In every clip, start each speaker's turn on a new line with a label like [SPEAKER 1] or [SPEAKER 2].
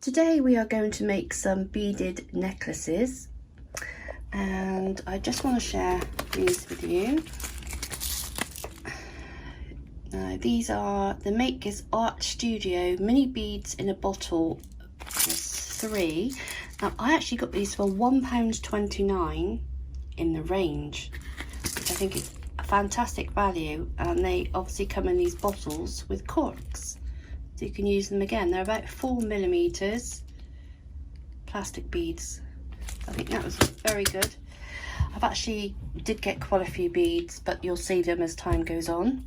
[SPEAKER 1] Today we are going to make some beaded necklaces, and I just want to share these with you. These are, the make is Art Studio mini beads in a bottle. There's 3. Now I actually got these for £1.29 in the range, which I think is a fantastic value, and they obviously come in these bottles with corks, so you can use them again. They're about 4mm plastic beads. I think that was very good. I've actually did get quite a few beads, but you'll see them as time goes on.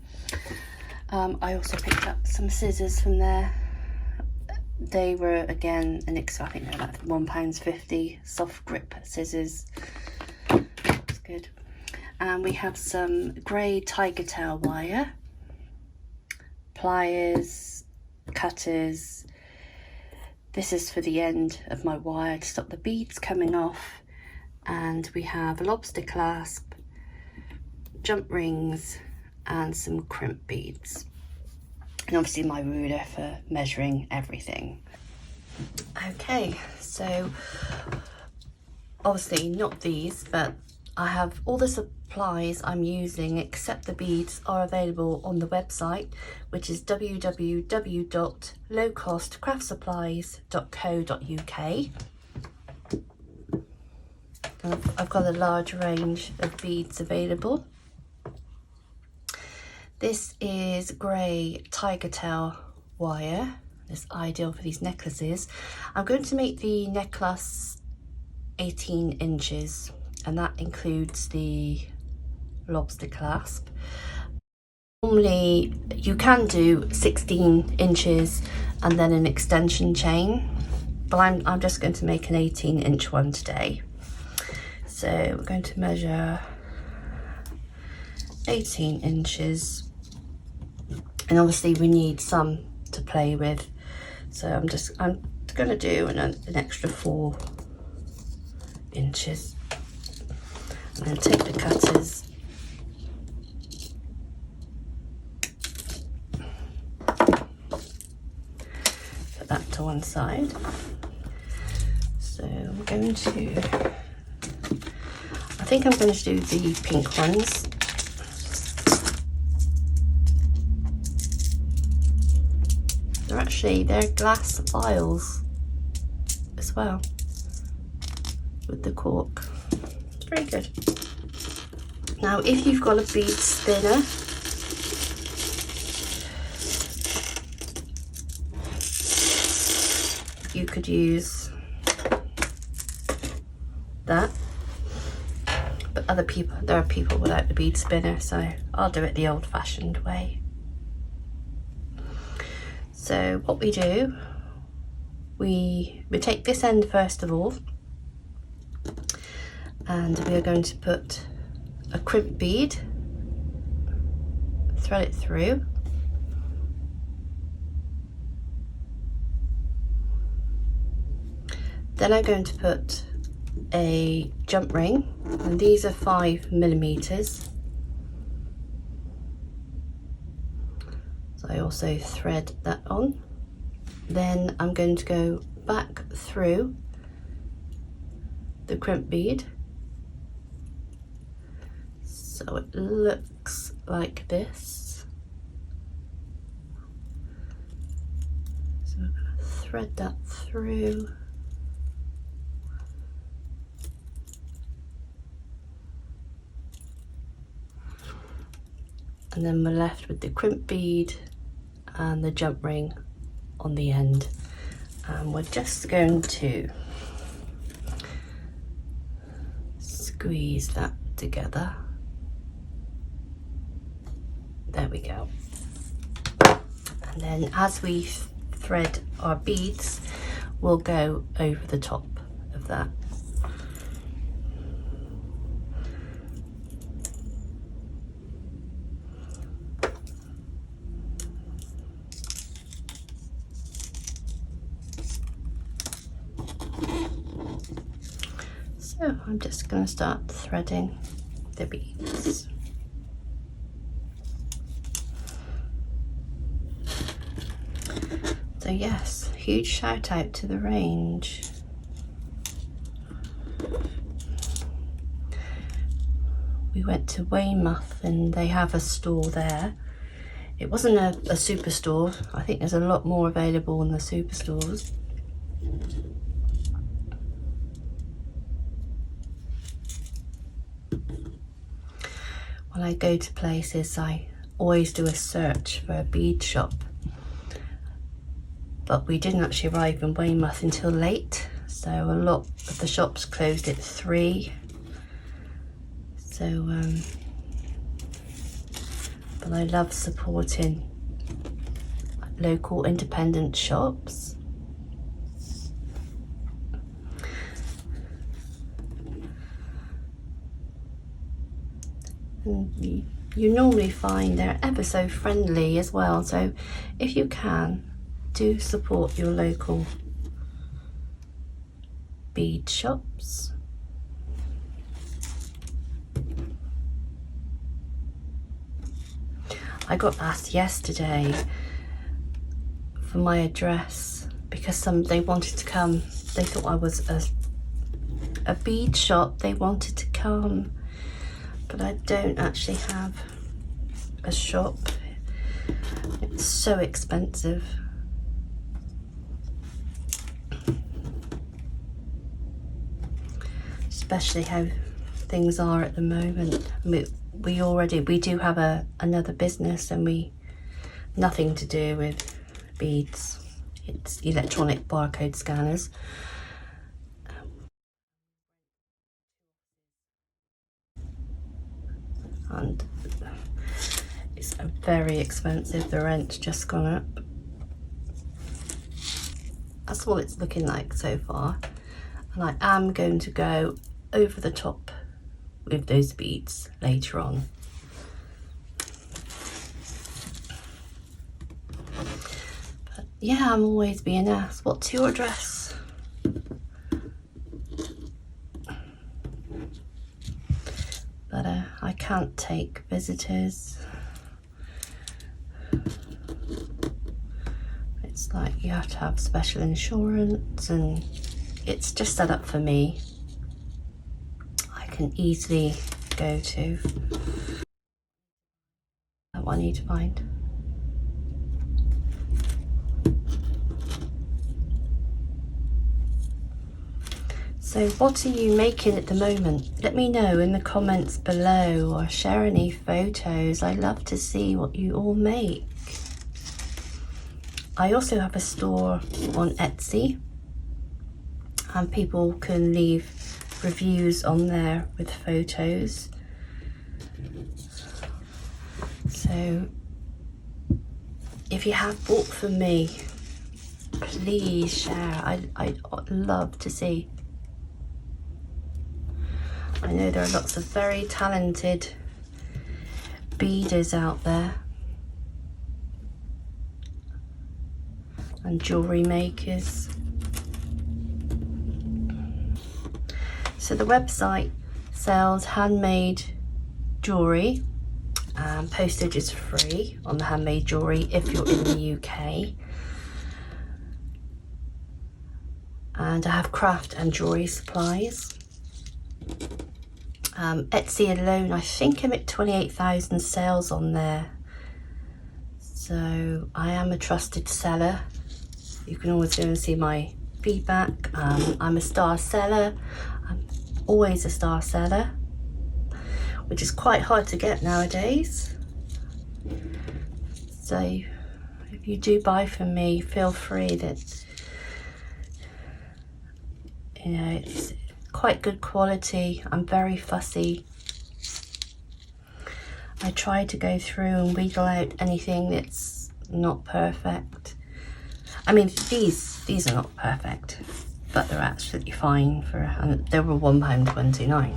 [SPEAKER 1] I also picked up some scissors from there. They were again I think they're like £1.50 soft grip scissors. That's good. And we have some grey tiger tail wire, pliers, cutters. This is for the end of my wire to stop the beads coming off. And we have a lobster clasp, jump rings, and some crimp beads, and obviously my ruler for measuring everything. Okay, so obviously not these, but I have all the supplies I'm using except the beads are available on the website, which is www.lowcostcraftsupplies.co.uk. I've got a large range of beads available. This is grey tiger tail wire. It's ideal for these necklaces. I'm going to make the necklace 18 inches, and that includes the lobster clasp. Normally you can do 16 inches and then an extension chain, but I'm just going to make an 18-inch one today. So we're going to measure 18 inches. And obviously we need some to play with, so I'm going to do an extra 4 inches. I'm going to take the cutters, put that to one side. So I'm going to, I think I'm going to do the pink ones. They're glass vials as well with the cork. It's very good. Now if you've got a bead spinner, you could use that, but there are people without the bead spinner, so I'll do it the old-fashioned way. So what we do, we take this end first of all, and we are going to put a crimp bead, thread it through, then I'm going to put a jump ring, and these are 5mm. I also thread that on. Then I'm going to go back through the crimp bead, so it looks like this. So I'm going to thread that through. And then we're left with the crimp bead and the jump ring on the end, and we're just going to squeeze that together. There we go. And then as we thread our beads, we'll go over the top of that. So I'm just going to start threading the beads. So yes, huge shout out to the range. We went to Weymouth and they have a store there. It wasn't a superstore. I think there's a lot more available in the superstores. When I go to places, I always do a search for a bead shop. But we didn't actually arrive in Weymouth until late, so a lot of the shops closed at 3. So, but I love supporting local independent shops. And you normally find they're ever so friendly as well, so if you can, do support your local bead shops. I got asked yesterday for my address because they wanted to come. They thought I was a bead shop. They wanted to come, but I don't actually have a shop. It's so expensive. Especially how things are at the moment. We do have another business, and nothing to do with beads. It's electronic barcode scanners. And it's very expensive. The rent's just gone up. That's all it's looking like so far. And I am going to go over the top with those beads later on. But yeah, I'm always being asked, what's your address? But I can't take visitors. It's like you have to have special insurance, and it's just set up for me. I can easily go to. That's what I need to find. So what are you making at the moment? Let me know in the comments below, or share any photos. I love to see what you all make. I also have a store on Etsy, and people can leave reviews on there with photos. So if you have bought from me, please share. I'd love to see. I know there are lots of very talented beaders out there and jewellery makers. So the website sells handmade jewellery, and postage is free on the handmade jewellery if you're in the UK. And I have craft and jewellery supplies. Etsy alone, I think I'm at 28,000 sales on there. So I am a trusted seller. You can always go and see my feedback. I'm a star seller. I'm always a star seller, which is quite hard to get nowadays. So if you do buy from me, feel free. That, you know, it's quite good quality. I'm very fussy. I try to go through and wheedle out anything that's not perfect. I mean, these are not perfect, but they're absolutely fine for, and they were £1.29.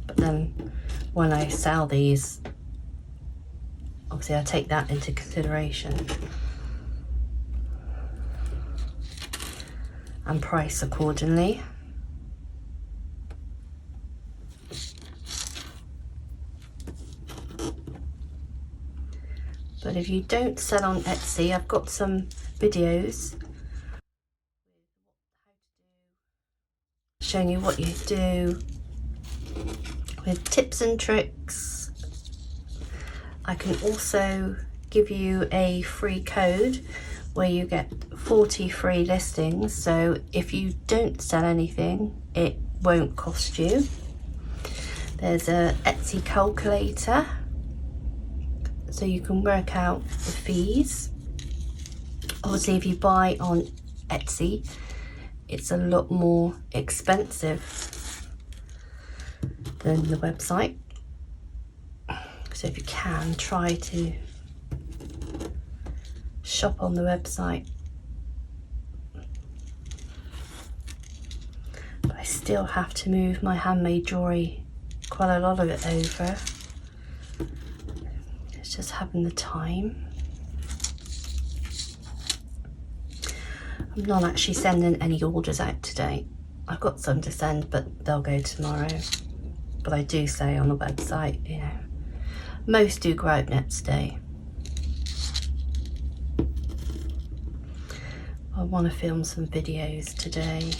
[SPEAKER 1] But then when I sell these, obviously I take that into consideration and price accordingly. But if you don't sell on Etsy, I've got some videos showing you what you do with tips and tricks. I can also give you a free code where you get 40 free listings, so if you don't sell anything, it won't cost you. There's a Etsy calculator, so you can work out the fees. Obviously, if you buy on Etsy, it's a lot more expensive than the website. So if you can, try to shop on the website. But I still have to move my handmade jewellery, quite a lot of it, over. It's just having the time. I'm not actually sending any orders out today. I've got some to send, but they'll go tomorrow. But I do say on the website, you know, most do go out next day. I want to film some videos today.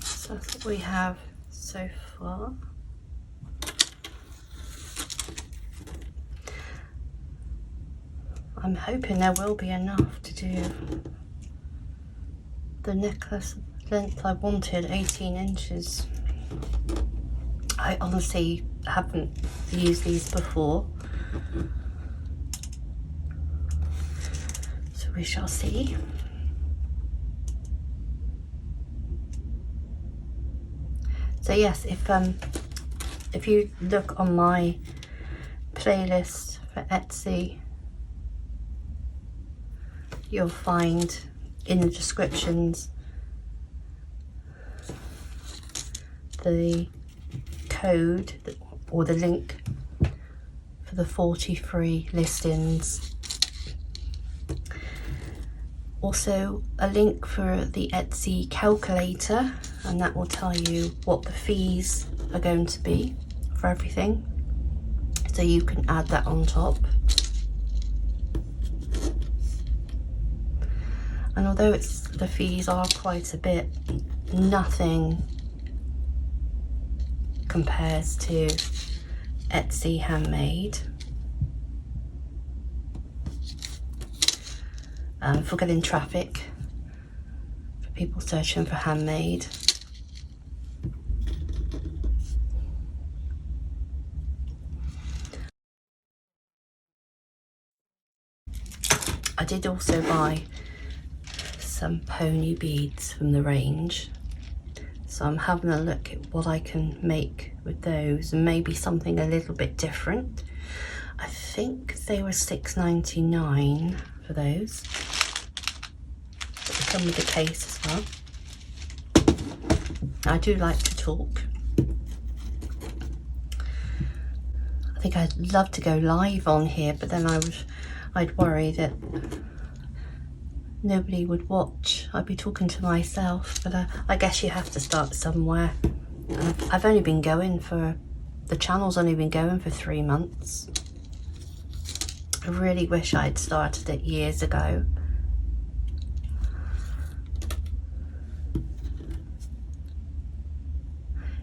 [SPEAKER 1] So that's what we have so far. I'm hoping there will be enough to do the necklace length I wanted, 18 inches. I honestly haven't used these before, so we shall see. So yes, if you look on my playlist for Etsy, you'll find in the descriptions the code or the link for the 40 free listings. Also a link for the Etsy calculator, and that will tell you what the fees are going to be for everything, so you can add that on top. And although the fees are quite a bit, nothing compares to Etsy handmade. For getting traffic, for people searching for handmade. I did also buy some pony beads from the range, so I'm having a look at what I can make with those, and maybe something a little bit different. I think they were $6.99 for those. But they come with a case as well. I do like to talk. I think I'd love to go live on here, but then I'd worry that nobody would watch. I'd be talking to myself, but I guess you have to start somewhere. I've only been going for, the channel's only been going for 3 months. I really wish I'd started it years ago.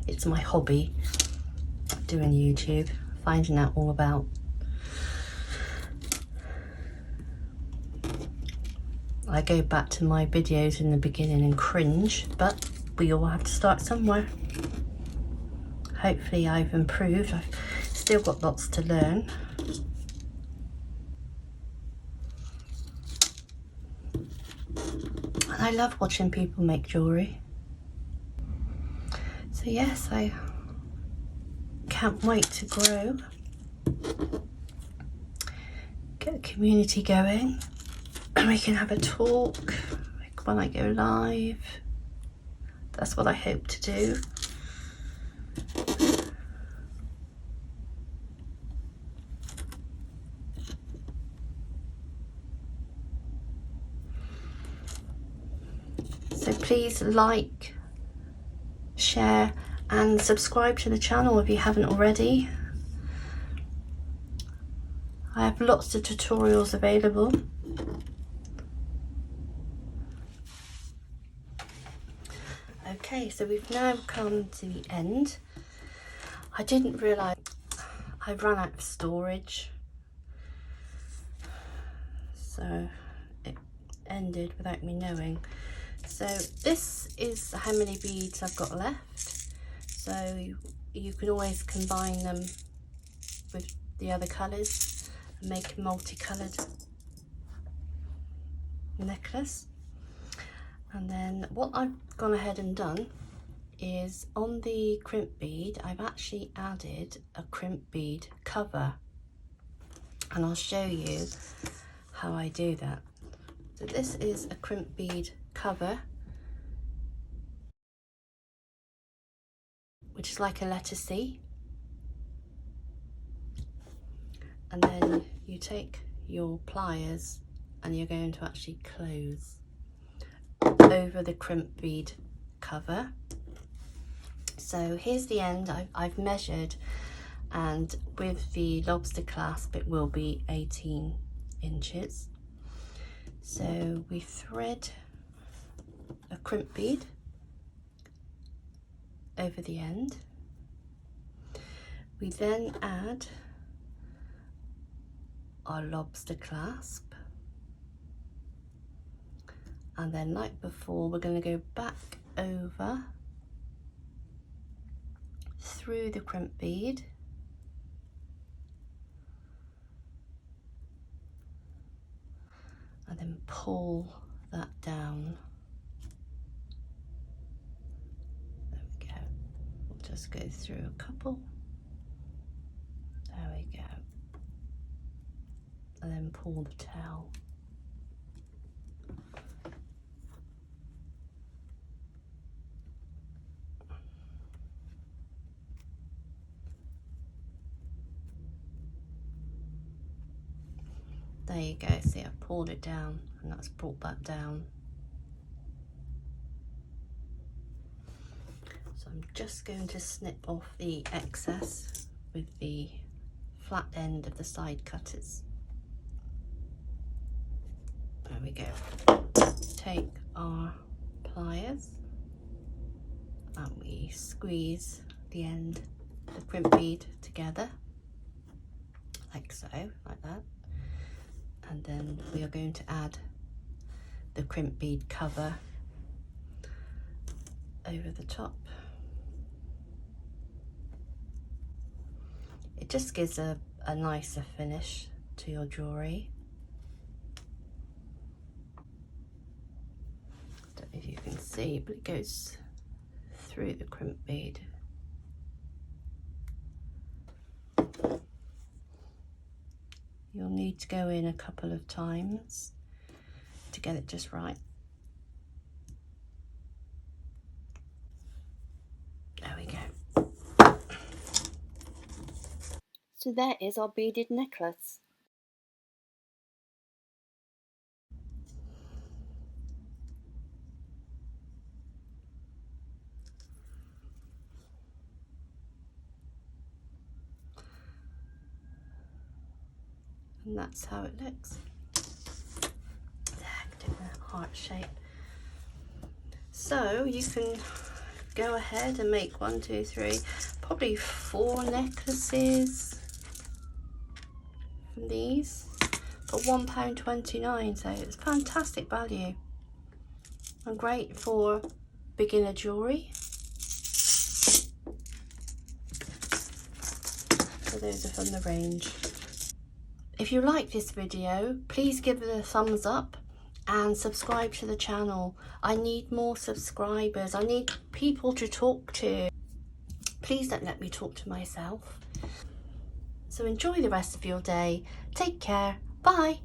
[SPEAKER 1] It's my hobby, doing YouTube, finding out all about I go back to my videos in the beginning and cringe, but we all have to start somewhere. Hopefully I've improved. I've still got lots to learn. And I love watching people make jewellery. So yes, I can't wait to grow, get the community going, and we can have a talk like when I go live. That's what I hope to do. So please like, share and subscribe to the channel if you haven't already. I have lots of tutorials available. Okay, so we've now come to the end. I didn't realise I ran out of storage, so it ended without me knowing. So this is how many beads I've got left. So you can always combine them with the other colours and make a multicoloured necklace. And then what I've gone ahead and done is on the crimp bead, I've actually added a crimp bead cover, and I'll show you how I do that. So this is a crimp bead cover, which is like a letter C, and then you take your pliers and you're going to actually close over the crimp bead cover. So here's the end. I've measured, and with the lobster clasp it will be 18 inches. So we thread a crimp bead over the end. We then add our lobster clasp, and then like before we're going to go back over through the crimp bead, and then pull that down. There we go. We'll just go through a couple. There we go. And then pull the tail. There you go, see I've pulled it down and that's brought that down. So I'm just going to snip off the excess with the flat end of the side cutters. There we go. Take our pliers and we squeeze the end of the crimp bead together, like so, like that. And then we are going to add the crimp bead cover over the top. It just gives a nicer finish to your jewellery. Don't know if you can see, but it goes through the crimp bead. You'll need to go in a couple of times to get it just right. There we go. So there is our beaded necklace. And that's how it looks. Do a heart shape. So you can go ahead and make 1, 2, 3, probably 4 necklaces from these for £1.29. So it's fantastic value and great for beginner jewellery. So those are from the range. If you like this video, please give it a thumbs up and subscribe to the channel. I need more subscribers. I need people to talk to. Please don't let me talk to myself. So enjoy the rest of your day. Take care. Bye.